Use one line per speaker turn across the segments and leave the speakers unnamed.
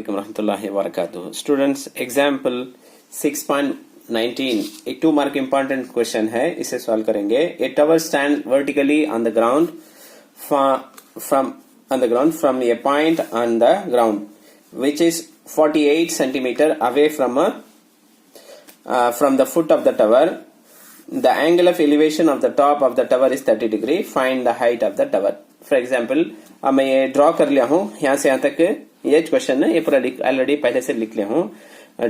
warahmatullahi wabarakatuh. Students, example 6.19 एक 2 mark important question है, इसे सॉल्व करेंगे. ए tower stand vertically on the ground from a point on the ground which is 48 centimeter away from the foot of the tower. The angle of elevation of the top of the tower is 30 degree. Find the height of the tower. For example, अब मैं ये draw कर लिया हूँ यहाँ से यहाँ तक. ये क्वेश्चन है, ये पूरा ऑलरेडी पहले से लिख लिया हूँ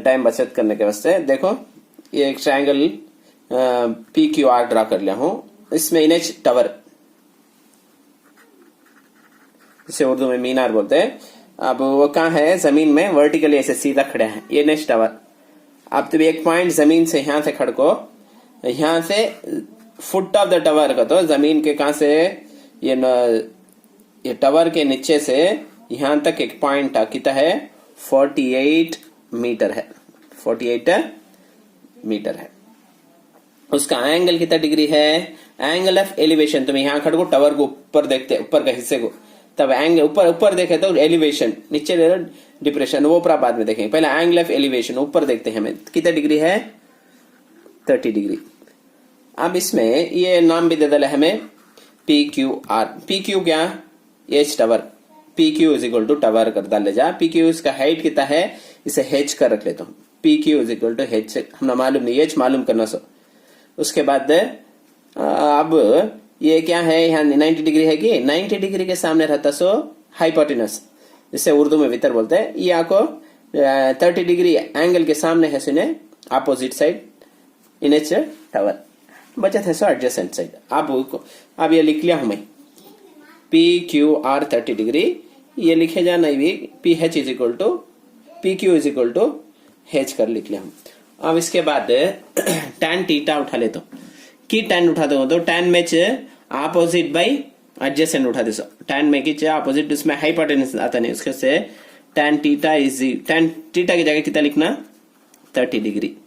टाइम बचत करने के वास्ते. देखो ये एक ट्रायंगल PQR ड्रॉ कर लिया हूँ. इसमें इनेच टावर, इसे उर्दू में मीनार बोलते हैं. अब वो कहाँ है? जमीन में वर्टिकली ऐसे सीधा खड़े हैं. ये नेक्स्ट टावर. अब तो एक पॉइंट जमीन से यहाँ से खड़को, यहाँ से फुट ऑफ द टावर का, तो जमीन के कहाँ से ये टावर के नीचे से यहाँ तक एक पॉइंट कितना है? 48 मीटर है. 48 मीटर है. उसका एंगल कितना डिग्री है? एंगल ऑफ एलिवेशन, तुम यहाँ खड़को टावर को ऊपर देखते, ऊपर का हिस्से को, तब एंगल ऊपर देखे तो एलिवेशन, नीचे डिप्रेशन, वो पूरा बाद में देखेंगे. पहले एंगल ऑफ एलिवेशन ऊपर देखते हैं हमें कितना डिग्री है? 30 डिग्री. अब इसमें ये नाम भी दे डाला हमें PQR. PQ क्या? H tower. PQ is equal to tower कर डाले जा. PQ इसका हाइट कितना है? इसे H कर रख लेता हूँ. PQ is equal to H, हमें मालूम नहीं, H मालूम करना. सो उसके बाद अब ये क्या है? यहाँ 90 डिग्री है कि 90 डिग्री के सामने रहता सो हाइपोटेनस, जिसे उर्दू में वितर बोलते हैं. ये आपको 30 डिग्री एंगल के सामने है, सुने अपोजिट साइड इनेच टावर. बचत है सो एडजेसेंट साइड. अब ये लिख लिया हमें PQR 30 डिग्री. ये लिखे जाना भी PH is equal to PQ is equal to H कर लिख लिया हम. अब इसके बाद tan थीटा उठा ले, तो की tan उठा दो तो tan में अपोजिट बाई एडजेसेंट उठा दे. tan में की अपोजिट, उसमें हाइपोटेनस आता नहीं, उसके से tan थीटा की जगह कितना लिखना? 30 डिग्री.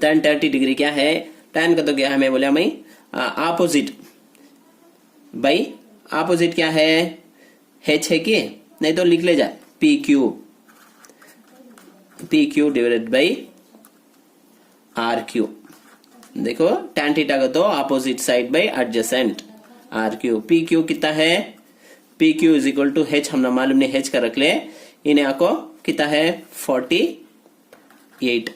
tan 30 डिग्री क्या है? tan का तो क्या हमें बोला मैं अपोजिट बाई अपोजिट क्या है? H है कि नहीं, तो लिख ले जा PQ डिवाइडेड बाई RQ. देखो tan थीटा का तो opposite side by adjacent RQ. PQ कितना है? PQ is equal to H, हमने मालूम नहीं, H का रख ले. इन्हें आपको कितना है? 48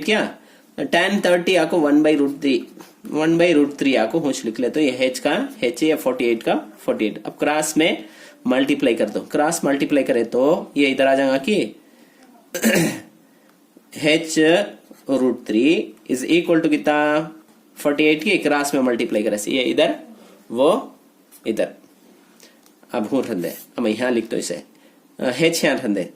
क्या? tan 30 आपको 1/√3 आपको होश लिख ले, तो ये H का H या 48 का 48. अब क्रॉस में मल्टीप्लाई कर दो. क्रॉस मल्टीप्लाई करे तो ये इधर आ जाएगा कि H√3 इज इक्वल टू कितना? 48 की क्रॉस में मल्टीप्लाई करे, ये इधर वो इधर. अब हूँ रंदे, अब यहाँ लिख दो इसे. H यहाँ रंदे,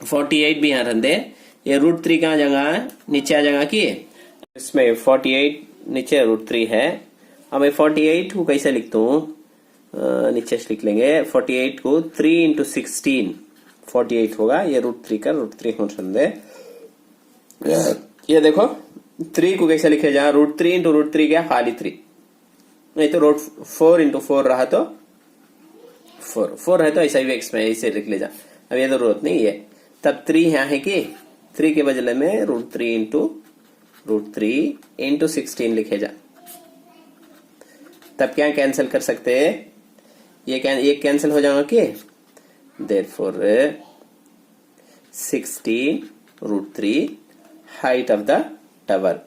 48 भी यहाँ रंदे. ये √3 कहाँ जाएगा? नीचे आ जाएगा कि इसमें 48 नीचे √3 है. अब मैं 48 को कैसे लिखता हूँ? नीचे से लिख लेंगे 48 को 3 × 16 48 होगा. ये √3 का √3 हो रंदे. ये देखो 3 को कैसे लिखे जा? √3 × √3 क्या? खाली 3, नहीं तो √4 × 4 रहा तो 4 है, तो ऐसा भी एक्स में ऐसे लिख ले जा. अब ये जरूरत नहीं है. तब 3 यहाँ है कि 3 के बदले में √3 × 16 लिखे जा. तब क्या कैंसिल कर सकते हैं? ये कैंसिल हो जाएगा कि therefore 16 √3 height of the tower.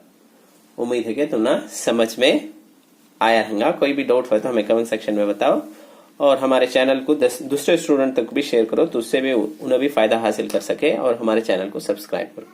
उम्मीद है कि तुम ना समझ में आया होगा. कोई भी डाउट हो तो हमें कमेंट सेक्शन में बताओ, और हमारे चैनल को दूसरे स्टूडेंट तक भी शेयर करो, तो उससे भी उन्हें भी फायदा हासिल कर सके, और हमारे चैनल को सब्सक्राइब करो.